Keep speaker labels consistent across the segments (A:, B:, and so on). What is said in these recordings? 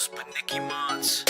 A: House by Nicky Mons.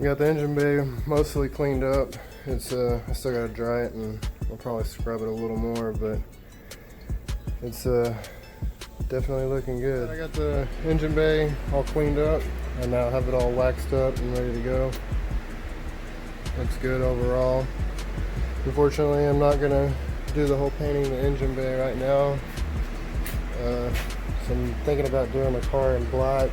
B: Got the engine bay mostly cleaned up. It's I still gotta dry it, and I'll probably scrub it a little more, but it's definitely looking good. I got the engine bay all cleaned up. I now have it all waxed up and ready to go. Looks good overall. Unfortunately, I'm not gonna do the whole painting the engine bay right now. So I'm thinking about doing the car in black.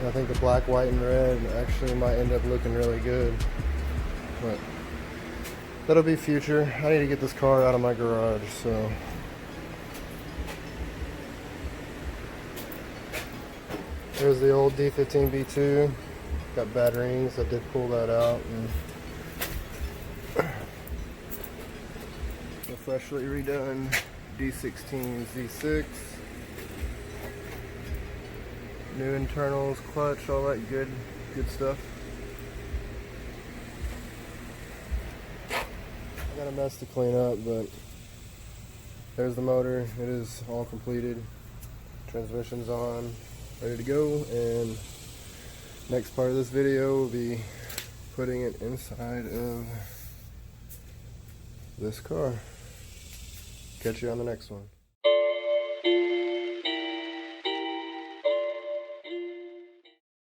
B: I think the black, white, and red actually might end up looking really good, but that'll be future. I need to get this car out of my garage, so there's the old D15 B2. Got bad rings. I did pull that out, and a freshly redone D16 Z6. New internals, clutch, all that good stuff. I got a mess to clean up, but there's the motor. It is all completed. Transmission's on, ready to go, and next part of this video will be putting it inside of this car. Catch you on the next one.